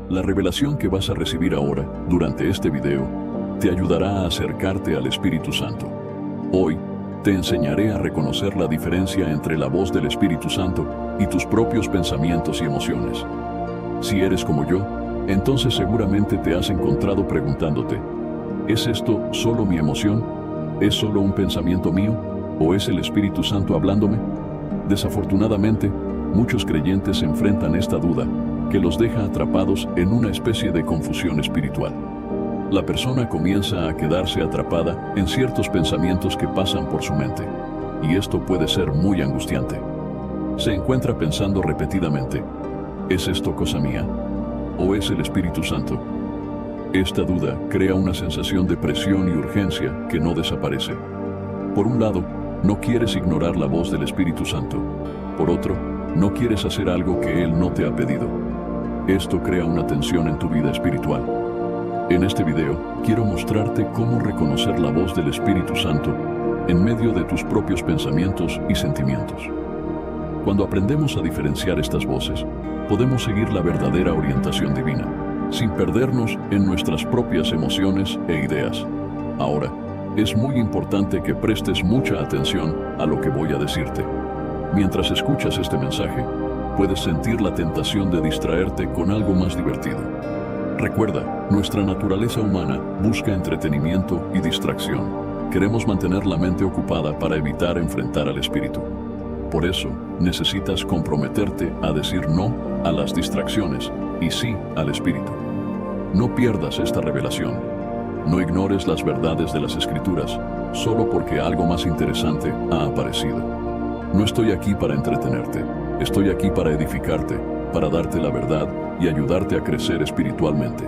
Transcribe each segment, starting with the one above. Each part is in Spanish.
La revelación que vas a recibir ahora, durante este video, te ayudará a acercarte al Espíritu Santo. Hoy, te enseñaré a reconocer la diferencia entre la voz del Espíritu Santo y tus propios pensamientos y emociones. Si eres como yo, entonces seguramente te has encontrado preguntándote, ¿es esto solo mi emoción? ¿Es solo un pensamiento mío? ¿O es el Espíritu Santo hablándome? Desafortunadamente, muchos creyentes enfrentan esta duda, que los deja atrapados en una especie de confusión espiritual. La persona comienza a quedarse atrapada en ciertos pensamientos que pasan por su mente, y esto puede ser muy angustiante. Se encuentra pensando repetidamente, ¿es esto cosa mía? ¿O es el Espíritu Santo? Esta duda crea una sensación de presión y urgencia que no desaparece. Por un lado, no quieres ignorar la voz del Espíritu Santo. Por otro, no quieres hacer algo que Él no te ha pedido. Esto crea una tensión en tu vida espiritual. En este video, quiero mostrarte cómo reconocer la voz del Espíritu Santo en medio de tus propios pensamientos y sentimientos. Cuando aprendemos a diferenciar estas voces, podemos seguir la verdadera orientación divina, sin perdernos en nuestras propias emociones e ideas. Ahora, es muy importante que prestes mucha atención a lo que voy a decirte. Mientras escuchas este mensaje, puedes sentir la tentación de distraerte con algo más divertido. Recuerda, nuestra naturaleza humana busca entretenimiento y distracción. Queremos mantener la mente ocupada para evitar enfrentar al espíritu. Por eso, necesitas comprometerte a decir no a las distracciones y sí al espíritu. No pierdas esta revelación. No ignores las verdades de las Escrituras solo porque algo más interesante ha aparecido. No estoy aquí para entretenerte. Estoy aquí para edificarte, para darte la verdad y ayudarte a crecer espiritualmente.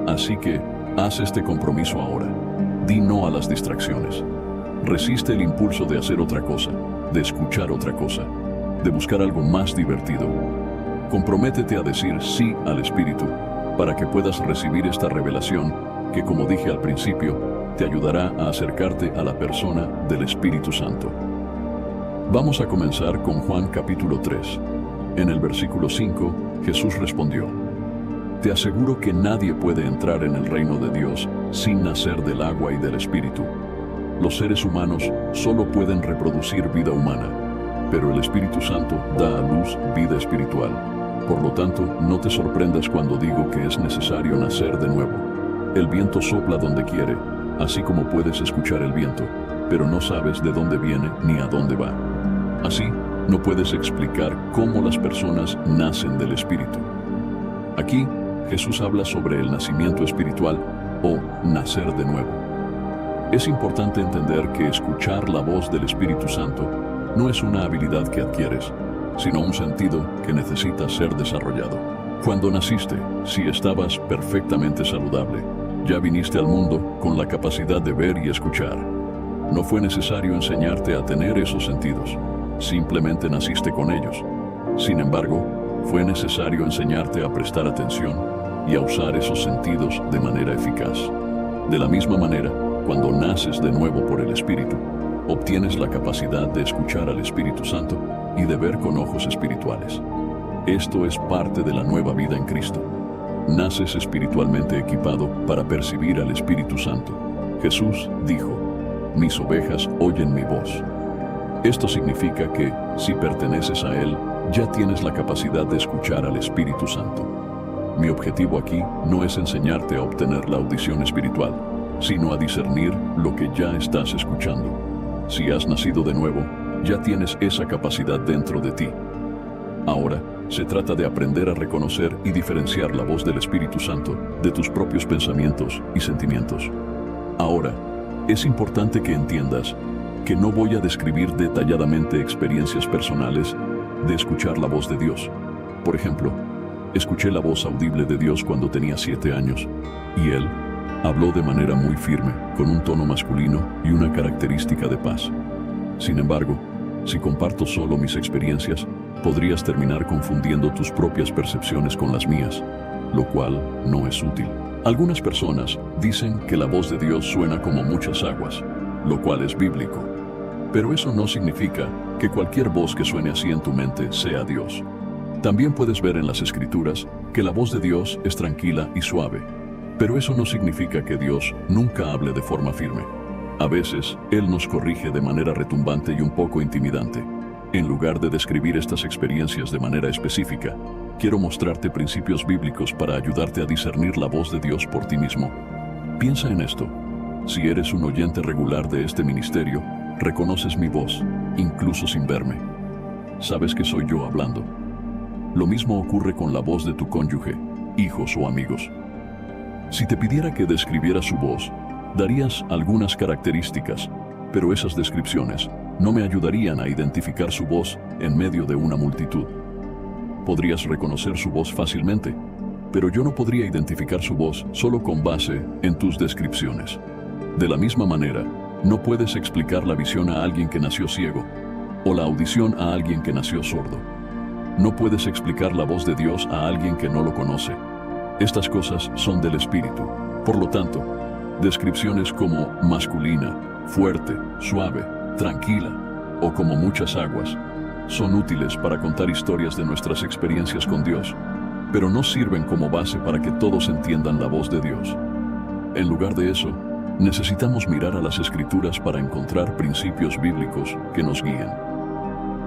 Así que, haz este compromiso ahora. Di no a las distracciones. Resiste el impulso de hacer otra cosa, de escuchar otra cosa, de buscar algo más divertido. Comprométete a decir sí al Espíritu para que puedas recibir esta revelación que, como dije al principio, te ayudará a acercarte a la persona del Espíritu Santo. Vamos a comenzar con Juan capítulo 3. En el versículo 5, Jesús respondió, «Te aseguro que nadie puede entrar en el reino de Dios sin nacer del agua y del Espíritu. Los seres humanos solo pueden reproducir vida humana, pero el Espíritu Santo da a luz vida espiritual. Por lo tanto, no te sorprendas cuando digo que es necesario nacer de nuevo. El viento sopla donde quiere, así como puedes escuchar el viento, pero no sabes de dónde viene ni a dónde va. Así, no puedes explicar cómo las personas nacen del Espíritu». Aquí, Jesús habla sobre el nacimiento espiritual o nacer de nuevo. Es importante entender que escuchar la voz del Espíritu Santo no es una habilidad que adquieres, sino un sentido que necesita ser desarrollado. Cuando naciste, si estabas perfectamente saludable, ya viniste al mundo con la capacidad de ver y escuchar. No fue necesario enseñarte a tener esos sentidos, simplemente naciste con ellos. Sin embargo, fue necesario enseñarte a prestar atención y a usar esos sentidos de manera eficaz. De la misma manera, cuando naces de nuevo por el Espíritu, obtienes la capacidad de escuchar al Espíritu Santo y de ver con ojos espirituales. Esto es parte de la nueva vida en Cristo. Naces espiritualmente equipado para percibir al Espíritu Santo. Jesús dijo, «Mis ovejas oyen mi voz». Esto significa que, si perteneces a Él, ya tienes la capacidad de escuchar al Espíritu Santo. Mi objetivo aquí no es enseñarte a obtener la audición espiritual, sino a discernir lo que ya estás escuchando. Si has nacido de nuevo, ya tienes esa capacidad dentro de ti. Ahora, se trata de aprender a reconocer y diferenciar la voz del Espíritu Santo de tus propios pensamientos y sentimientos. Ahora, es importante que entiendas que no voy a describir detalladamente experiencias personales de escuchar la voz de Dios. Por ejemplo, escuché la voz audible de Dios cuando tenía 7 años, y Él habló de manera muy firme, con un tono masculino y una característica de paz. Sin embargo, si comparto solo mis experiencias, podrías terminar confundiendo tus propias percepciones con las mías, lo cual no es útil. Algunas personas dicen que la voz de Dios suena como muchas aguas, lo cual es bíblico. Pero eso no significa que cualquier voz que suene así en tu mente sea Dios. También puedes ver en las Escrituras que la voz de Dios es tranquila y suave, pero eso no significa que Dios nunca hable de forma firme. A veces, Él nos corrige de manera retumbante y un poco intimidante. En lugar de describir estas experiencias de manera específica, quiero mostrarte principios bíblicos para ayudarte a discernir la voz de Dios por ti mismo. Piensa en esto. Si eres un oyente regular de este ministerio, reconoces mi voz, incluso sin verme. Sabes que soy yo hablando. Lo mismo ocurre con la voz de tu cónyuge, hijos o amigos. Si te pidiera que describieras su voz, darías algunas características, pero esas descripciones no me ayudarían a identificar su voz en medio de una multitud. Podrías reconocer su voz fácilmente, pero yo no podría identificar su voz solo con base en tus descripciones. De la misma manera, no puedes explicar la visión a alguien que nació ciego, o la audición a alguien que nació sordo. No puedes explicar la voz de Dios a alguien que no lo conoce. Estas cosas son del Espíritu. Por lo tanto, descripciones como masculina, fuerte, suave, tranquila o como muchas aguas son útiles para contar historias de nuestras experiencias con Dios, pero no sirven como base para que todos entiendan la voz de Dios. En lugar de eso, necesitamos mirar a las Escrituras para encontrar principios bíblicos que nos guíen.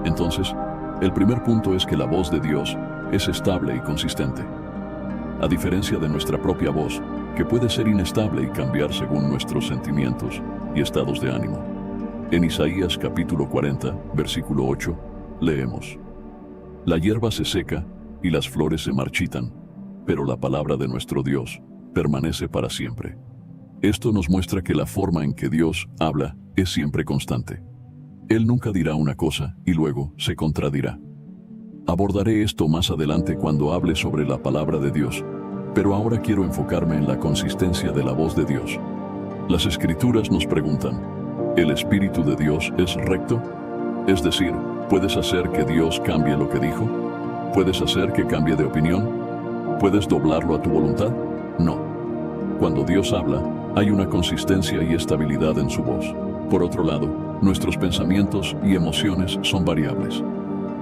Entonces, el primer punto es que la voz de Dios es estable y consistente. A diferencia de nuestra propia voz, que puede ser inestable y cambiar según nuestros sentimientos y estados de ánimo. En Isaías capítulo 40, versículo 8, leemos: La hierba se seca y las flores se marchitan, pero la palabra de nuestro Dios permanece para siempre. Esto nos muestra que la forma en que Dios habla es siempre constante. Él nunca dirá una cosa y luego se contradirá. Abordaré esto más adelante cuando hable sobre la palabra de Dios, pero ahora quiero enfocarme en la consistencia de la voz de Dios. Las Escrituras nos preguntan: ¿el Espíritu de Dios es recto? Es decir, ¿puedes hacer que Dios cambie lo que dijo? ¿Puedes hacer que cambie de opinión? ¿Puedes doblarlo a tu voluntad? No. Cuando Dios habla, hay una consistencia y estabilidad en su voz. Por otro lado, nuestros pensamientos y emociones son variables.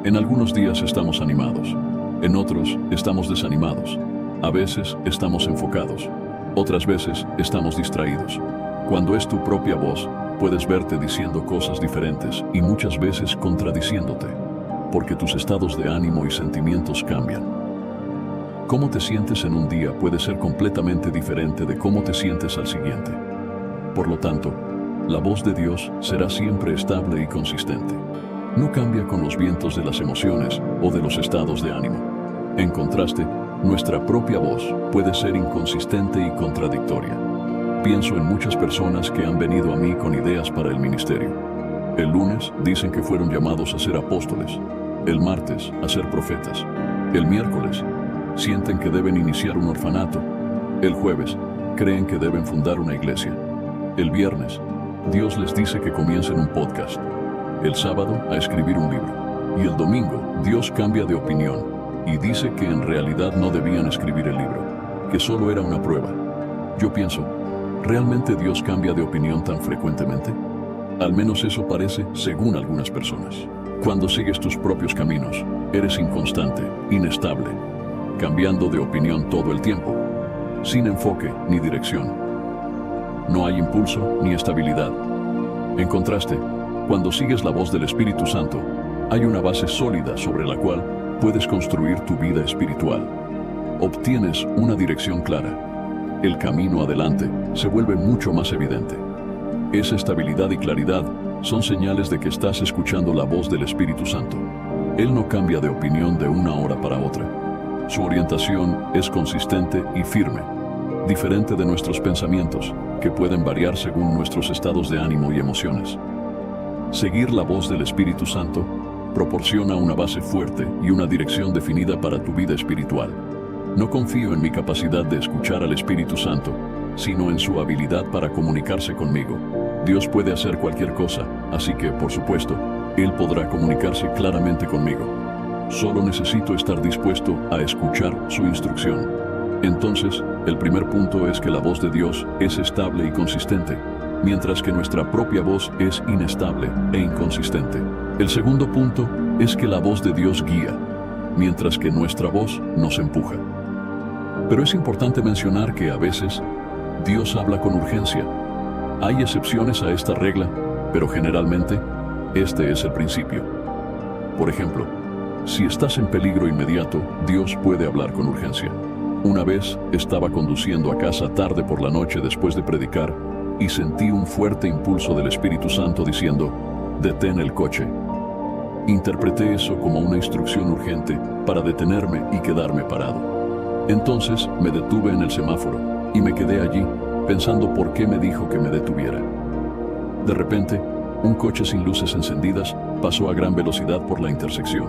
En algunos días estamos animados, en otros estamos desanimados. A veces estamos enfocados, otras veces estamos distraídos. Cuando es tu propia voz, puedes verte diciendo cosas diferentes y muchas veces contradiciéndote, porque tus estados de ánimo y sentimientos cambian. Cómo te sientes en un día puede ser completamente diferente de cómo te sientes al siguiente. Por lo tanto, la voz de Dios será siempre estable y consistente. No cambia con los vientos de las emociones o de los estados de ánimo. En contraste, nuestra propia voz puede ser inconsistente y contradictoria. Pienso en muchas personas que han venido a mí con ideas para el ministerio. El lunes dicen que fueron llamados a ser apóstoles. El martes a ser profetas. El miércoles sienten que deben iniciar un orfanato. El jueves creen que deben fundar una iglesia. El viernes Dios les dice que comiencen un podcast. El sábado a escribir un libro. Y el domingo Dios cambia de opinión y dice que en realidad no debían escribir el libro, que solo era una prueba. Yo pienso, ¿realmente Dios cambia de opinión tan frecuentemente? Al menos eso parece según algunas personas. Cuando sigues tus propios caminos, eres inconstante, inestable, cambiando de opinión todo el tiempo, sin enfoque ni dirección. No hay impulso ni estabilidad. En contraste, cuando sigues la voz del Espíritu Santo, hay una base sólida sobre la cual puedes construir tu vida espiritual. Obtienes una dirección clara. El camino adelante se vuelve mucho más evidente. Esa estabilidad y claridad son señales de que estás escuchando la voz del Espíritu Santo. Él no cambia de opinión de una hora para otra. Su orientación es consistente y firme, diferente de nuestros pensamientos, que pueden variar según nuestros estados de ánimo y emociones. Seguir la voz del Espíritu Santo proporciona una base fuerte y una dirección definida para tu vida espiritual. No confío en mi capacidad de escuchar al Espíritu Santo, sino en su habilidad para comunicarse conmigo. Dios puede hacer cualquier cosa, así que, por supuesto, Él podrá comunicarse claramente conmigo. Solo necesito estar dispuesto a escuchar su instrucción. Entonces, el primer punto es que la voz de Dios es estable y consistente, mientras que nuestra propia voz es inestable e inconsistente. El segundo punto es que la voz de Dios guía, mientras que nuestra voz nos empuja. Pero es importante mencionar que a veces Dios habla con urgencia. Hay excepciones a esta regla, pero generalmente este es el principio. Por ejemplo, si estás en peligro inmediato, Dios puede hablar con urgencia. Una vez estaba conduciendo a casa tarde por la noche después de predicar y sentí un fuerte impulso del Espíritu Santo diciendo: «Detén el coche». Interpreté eso como una instrucción urgente para detenerme y quedarme parado. Entonces me detuve en el semáforo y me quedé allí pensando por qué me dijo que me detuviera. De repente, un coche sin luces encendidas pasó a gran velocidad por la intersección.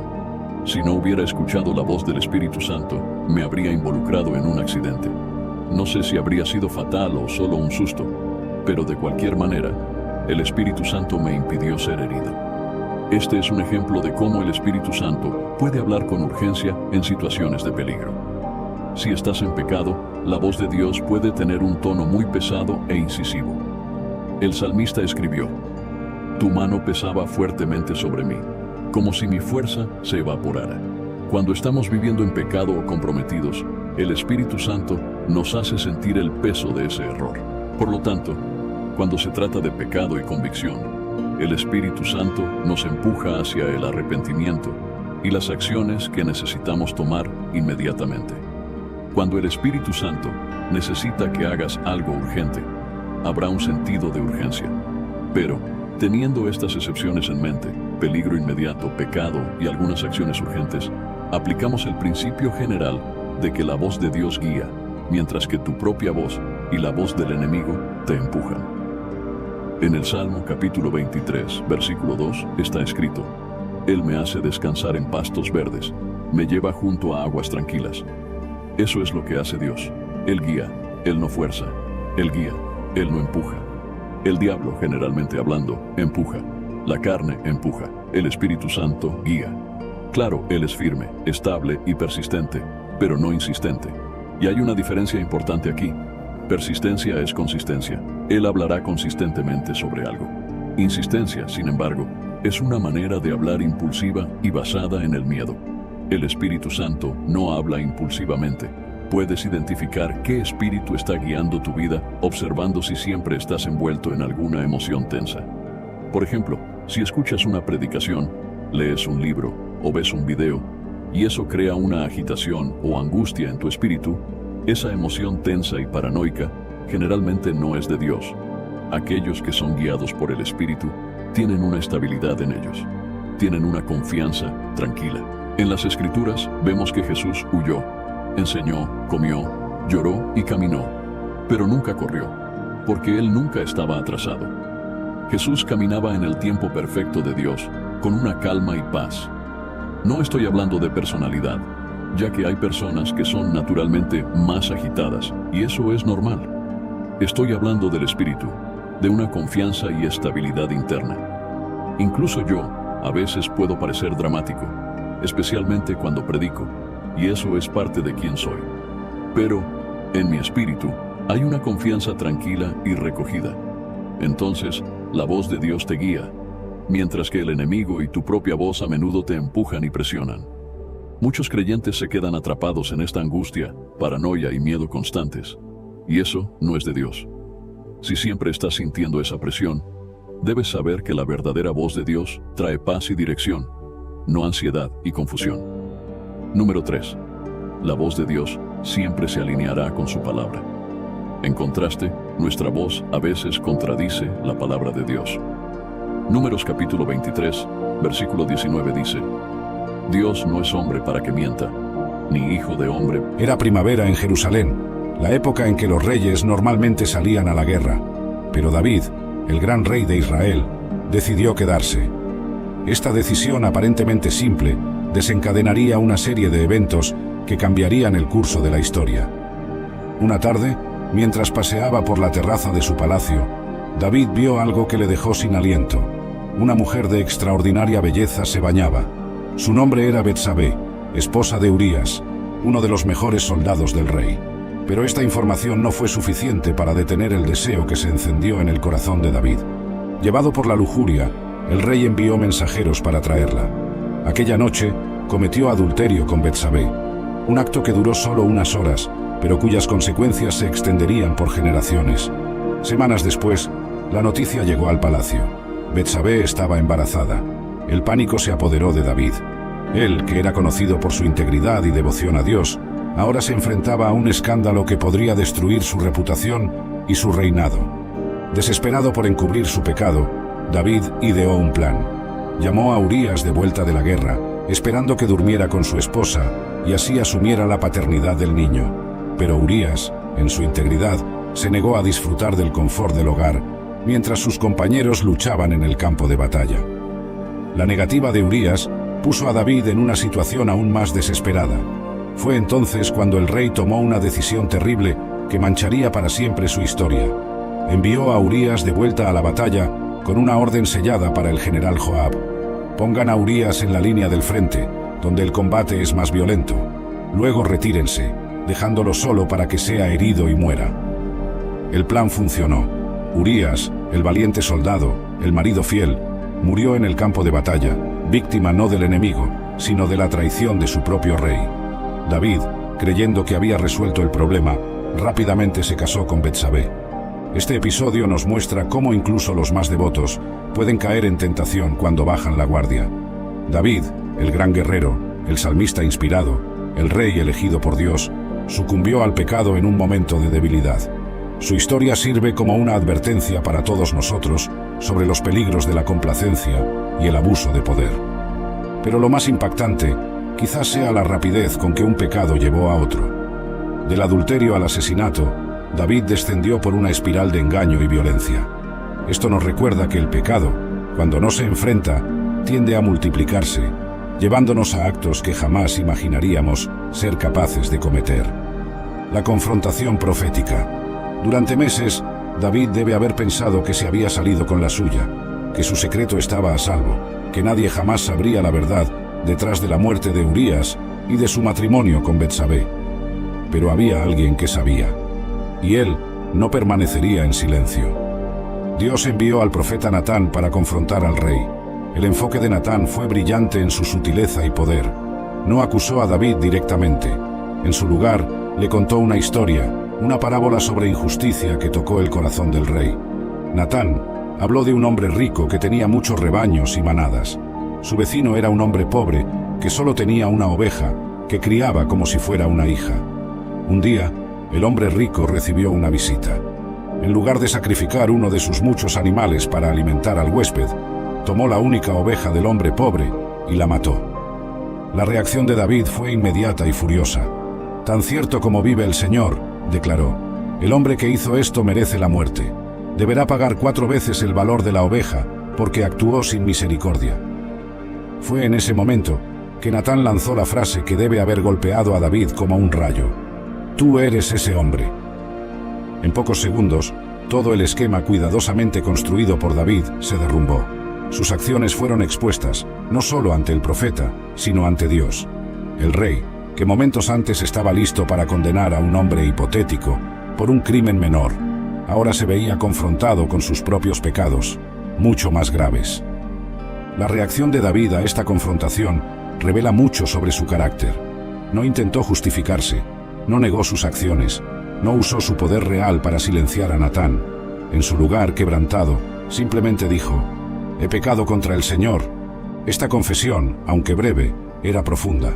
Si no hubiera escuchado la voz del Espíritu Santo, me habría involucrado en un accidente. No sé si habría sido fatal o solo un susto, pero de cualquier manera, el Espíritu Santo me impidió ser herido. Este es un ejemplo de cómo el Espíritu Santo puede hablar con urgencia en situaciones de peligro. Si estás en pecado, la voz de Dios puede tener un tono muy pesado e incisivo. El salmista escribió: «Tu mano pesaba fuertemente sobre mí, como si mi fuerza se evaporara». Cuando estamos viviendo en pecado o comprometidos, el Espíritu Santo nos hace sentir el peso de ese error. Por lo tanto, cuando se trata de pecado y convicción, el Espíritu Santo nos empuja hacia el arrepentimiento y las acciones que necesitamos tomar inmediatamente. Cuando el Espíritu Santo necesita que hagas algo urgente, habrá un sentido de urgencia. Pero, teniendo estas excepciones en mente, peligro inmediato, pecado y algunas acciones urgentes, aplicamos el principio general de que la voz de Dios guía, mientras que tu propia voz y la voz del enemigo te empujan. En el Salmo capítulo 23, versículo 2, está escrito: «Él me hace descansar en pastos verdes, me lleva junto a aguas tranquilas». Eso es lo que hace Dios. Él guía, Él no fuerza. Él guía, Él no empuja. El diablo, generalmente hablando, empuja. La carne empuja. El Espíritu Santo guía. Claro, Él es firme, estable y persistente, pero no insistente. Y hay una diferencia importante aquí. Persistencia es consistencia. Él hablará consistentemente sobre algo. Insistencia, sin embargo, es una manera de hablar impulsiva y basada en el miedo. El Espíritu Santo no habla impulsivamente. Puedes identificar qué espíritu está guiando tu vida observando si siempre estás envuelto en alguna emoción tensa. Por ejemplo, si escuchas una predicación, lees un libro o ves un video y eso crea una agitación o angustia en tu espíritu, esa emoción tensa y paranoica generalmente no es de Dios. Aquellos que son guiados por el Espíritu tienen una estabilidad en ellos. Tienen una confianza tranquila. En las Escrituras vemos que Jesús huyó, enseñó, comió, lloró y caminó, pero nunca corrió, porque Él nunca estaba atrasado. Jesús caminaba en el tiempo perfecto de Dios, con una calma y paz. No estoy hablando de personalidad, ya que hay personas que son naturalmente más agitadas, y eso es normal. Estoy hablando del Espíritu, de una confianza y estabilidad interna. Incluso yo, a veces puedo parecer dramático, especialmente cuando predico, y eso es parte de quien soy. Pero, en mi espíritu, hay una confianza tranquila y recogida. Entonces, la voz de Dios te guía, mientras que el enemigo y tu propia voz a menudo te empujan y presionan. Muchos creyentes se quedan atrapados en esta angustia, paranoia y miedo constantes, y eso no es de Dios. Si siempre estás sintiendo esa presión, debes saber que la verdadera voz de Dios trae paz y dirección, no ansiedad y confusión. Número 3. La voz de Dios siempre se alineará con su palabra. En contraste, nuestra voz a veces contradice la palabra de Dios. Números capítulo 23, versículo 19 dice: Dios no es hombre para que mienta, ni hijo de hombre. Era primavera en Jerusalén, la época en que los reyes normalmente salían a la guerra, pero David, el gran rey de Israel, decidió quedarse. Esta decisión aparentemente simple desencadenaría una serie de eventos que cambiarían el curso de la historia. Una tarde, mientras paseaba por la terraza de su palacio, David vio algo que le dejó sin aliento. Una mujer de extraordinaria belleza se bañaba. Su nombre era Betsabé, esposa de Urías, uno de los mejores soldados del rey. Pero esta información no fue suficiente para detener el deseo que se encendió en el corazón de David. Llevado por la lujuria, el rey envió mensajeros para traerla. Aquella noche cometió adulterio con Betsabé, un acto que duró solo unas horas, pero cuyas consecuencias se extenderían por generaciones. Semanas después, la noticia llegó al palacio. Betsabé estaba embarazada. El pánico se apoderó de David. Él, que era conocido por su integridad y devoción a Dios, ahora se enfrentaba a un escándalo que podría destruir su reputación y su reinado. Desesperado por encubrir su pecado, David ideó un plan. Llamó a Urías de vuelta de la guerra, esperando que durmiera con su esposa y así asumiera la paternidad del niño. Pero Urías, en su integridad, se negó a disfrutar del confort del hogar, mientras sus compañeros luchaban en el campo de batalla. La negativa de Urías puso a David en una situación aún más desesperada. Fue entonces cuando el rey tomó una decisión terrible que mancharía para siempre su historia. Envió a Urías de vuelta a la batalla con una orden sellada para el general Joab. Pongan a Urías en la línea del frente, donde el combate es más violento. Luego retírense, dejándolo solo para que sea herido y muera. El plan funcionó. Urías, el valiente soldado, el marido fiel, murió en el campo de batalla, víctima no del enemigo, sino de la traición de su propio rey. David, creyendo que había resuelto el problema, rápidamente se casó con Betsabé. Este episodio nos muestra cómo incluso los más devotos pueden caer en tentación cuando bajan la guardia. David, el gran guerrero, el salmista inspirado, el rey elegido por Dios, sucumbió al pecado en un momento de debilidad. Su historia sirve como una advertencia para todos nosotros sobre los peligros de la complacencia y el abuso de poder. Pero lo más impactante quizás sea la rapidez con que un pecado llevó a otro. Del adulterio al asesinato, David descendió por una espiral de engaño y violencia. Esto nos recuerda que el pecado, cuando no se enfrenta, tiende a multiplicarse, llevándonos a actos que jamás imaginaríamos ser capaces de cometer. La confrontación profética. Durante meses, David debe haber pensado que se había salido con la suya, que su secreto estaba a salvo, que nadie jamás sabría la verdad detrás de la muerte de Urías y de su matrimonio con Betsabé. Pero había alguien que sabía, y él no permanecería en silencio. Dios envió al profeta Natán para confrontar al rey. El enfoque de Natán fue brillante en su sutileza y poder. No acusó a David directamente. En su lugar, le contó una historia, una parábola sobre injusticia que tocó el corazón del rey. Natán habló de un hombre rico que tenía muchos rebaños y manadas. Su vecino era un hombre pobre que solo tenía una oveja que criaba como si fuera una hija. Un día, el hombre rico recibió una visita. En lugar de sacrificar uno de sus muchos animales para alimentar al huésped, tomó la única oveja del hombre pobre y la mató. La reacción de David fue inmediata y furiosa. «Tan cierto como vive el Señor», declaró, «el hombre que hizo esto merece la muerte. Deberá pagar 4 veces el valor de la oveja porque actuó sin misericordia». Fue en ese momento que Natán lanzó la frase que debe haber golpeado a David como un rayo. «Tú eres ese hombre». En pocos segundos, todo el esquema cuidadosamente construido por David se derrumbó. Sus acciones fueron expuestas, no solo ante el profeta, sino ante Dios. El rey, que momentos antes estaba listo para condenar a un hombre hipotético por un crimen menor, ahora se veía confrontado con sus propios pecados, mucho más graves. La reacción de David a esta confrontación revela mucho sobre su carácter. No intentó justificarse, no negó sus acciones, no usó su poder real para silenciar a Natán. En su lugar, quebrantado, simplemente dijo: «He pecado contra el Señor». Esta confesión, aunque breve, era profunda.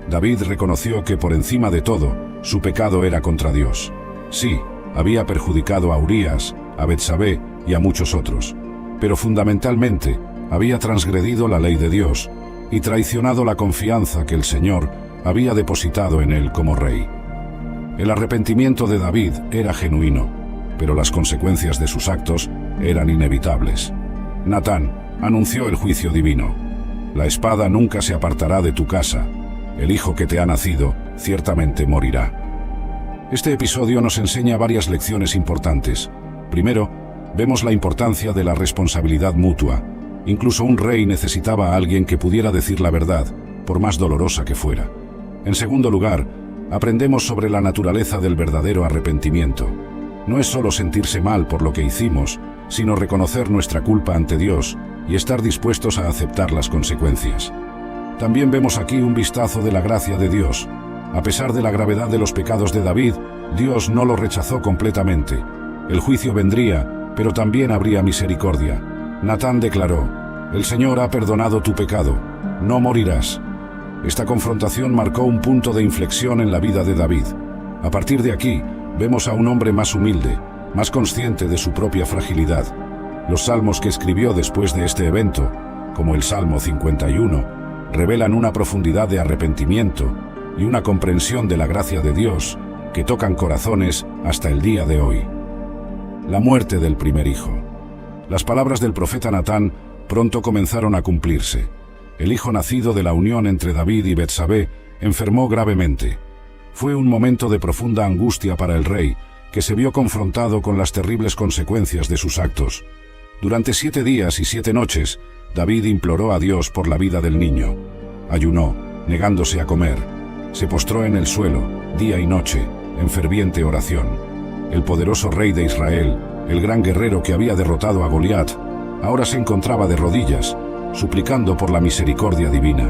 David reconoció que por encima de todo, su pecado era contra Dios. Sí, había perjudicado a Urías, a Betsabé y a muchos otros, pero fundamentalmente había transgredido la ley de Dios y traicionado la confianza que el Señor había depositado en él como rey. El arrepentimiento de David era genuino, pero las consecuencias de sus actos eran inevitables. Natán anunció el juicio divino. «La espada nunca se apartará de tu casa. El hijo que te ha nacido ciertamente morirá». Este episodio nos enseña varias lecciones importantes. Primero, vemos la importancia de la responsabilidad mutua. Incluso un rey necesitaba a alguien que pudiera decir la verdad, por más dolorosa que fuera. En segundo lugar, aprendemos sobre la naturaleza del verdadero arrepentimiento. No es solo sentirse mal por lo que hicimos, sino reconocer nuestra culpa ante Dios y estar dispuestos a aceptar las consecuencias. También vemos aquí un vistazo de la gracia de Dios. A pesar de la gravedad de los pecados de David, Dios no lo rechazó completamente. El juicio vendría, pero también habría misericordia. Natán declaró: «El Señor ha perdonado tu pecado, no morirás». Esta confrontación marcó un punto de inflexión en la vida de David. A partir de aquí, vemos a un hombre más humilde, más consciente de su propia fragilidad. Los salmos que escribió después de este evento, como el Salmo 51, revelan una profundidad de arrepentimiento y una comprensión de la gracia de Dios que tocan corazones hasta el día de hoy. La muerte del primer hijo. Las palabras del profeta Natán pronto comenzaron a cumplirse. El hijo nacido de la unión entre David y Betsabé enfermó gravemente. Fue un momento de profunda angustia para el rey, que se vio confrontado con las terribles consecuencias de sus actos. Durante 7 días y 7 noches, David imploró a Dios por la vida del niño. Ayunó, negándose a comer. Se postró en el suelo, día y noche, en ferviente oración. El poderoso rey de Israel, el gran guerrero que había derrotado a Goliat, ahora se encontraba de rodillas, suplicando por la misericordia divina.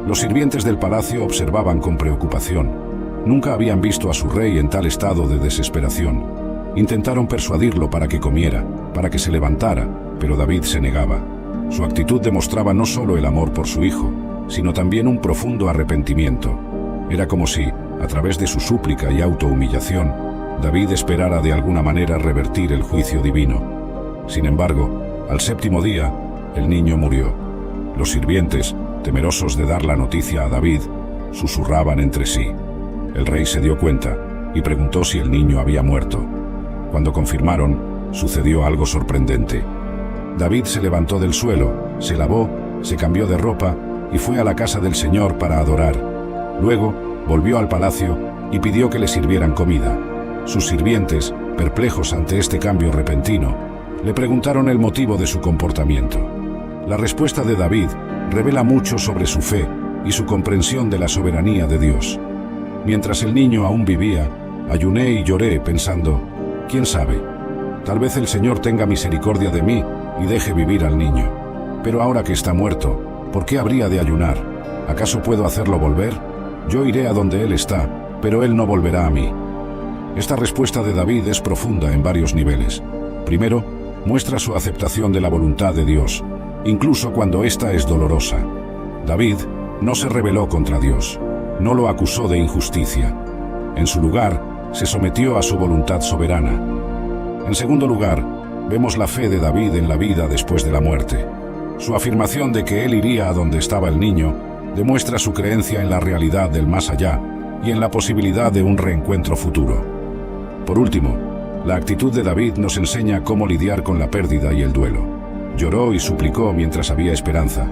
Los sirvientes del palacio observaban con preocupación. Nunca habían visto a su rey en tal estado de desesperación. Intentaron persuadirlo para que comiera, para que se levantara, pero David se negaba. Su actitud demostraba no solo el amor por su hijo, sino también un profundo arrepentimiento. Era como si, a través de su súplica y autohumillación, David esperara de alguna manera revertir el juicio divino. Sin embargo, al 7º día, el niño murió. Los sirvientes, temerosos de dar la noticia a David, susurraban entre sí. El rey se dio cuenta y preguntó si el niño había muerto. Cuando confirmaron, sucedió algo sorprendente. David se levantó del suelo, se lavó, se cambió de ropa y fue a la casa del Señor para adorar. Luego, volvió al palacio y pidió que le sirvieran comida. Sus sirvientes, perplejos ante este cambio repentino, le preguntaron el motivo de su comportamiento. La respuesta de David revela mucho sobre su fe y su comprensión de la soberanía de Dios. Mientras el niño aún vivía, ayuné y lloré pensando: «¿Quién sabe? Tal vez el Señor tenga misericordia de mí y deje vivir al niño. Pero ahora que está muerto, ¿por qué habría de ayunar? ¿Acaso puedo hacerlo volver? Yo iré a donde él está, pero él no volverá a mí». Esta respuesta de David es profunda en varios niveles. Primero, muestra su aceptación de la voluntad de Dios, incluso cuando ésta es dolorosa. David no se rebeló contra Dios, no lo acusó de injusticia. En su lugar, se sometió a su voluntad soberana. En segundo lugar, vemos la fe de David en la vida después de la muerte. Su afirmación de que él iría a donde estaba el niño demuestra su creencia en la realidad del más allá y en la posibilidad de un reencuentro futuro. Por último, la actitud de David nos enseña cómo lidiar con la pérdida y el duelo. Lloró y suplicó mientras había esperanza,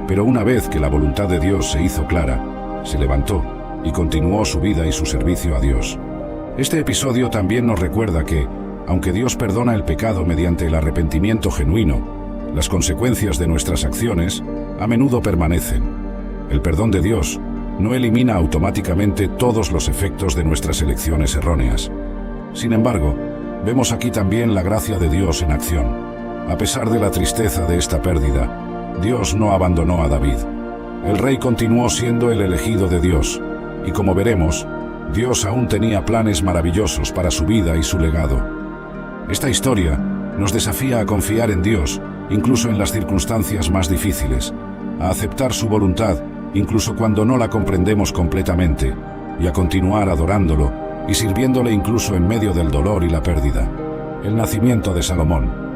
pero una vez que la voluntad de Dios se hizo clara, se levantó y continuó su vida y su servicio a Dios. Este episodio también nos recuerda que, aunque Dios perdona el pecado mediante el arrepentimiento genuino, las consecuencias de nuestras acciones a menudo permanecen. El perdón de Dios no elimina automáticamente todos los efectos de nuestras elecciones erróneas. Sin embargo, vemos aquí también la gracia de Dios en acción. A pesar de la tristeza de esta pérdida, Dios no abandonó a David. El rey continuó siendo el elegido de Dios, y como veremos, Dios aún tenía planes maravillosos para su vida y su legado. Esta historia nos desafía a confiar en Dios, incluso en las circunstancias más difíciles, a aceptar su voluntad, incluso cuando no la comprendemos completamente, y a continuar adorándolo y sirviéndole incluso en medio del dolor y la pérdida. El nacimiento de Salomón.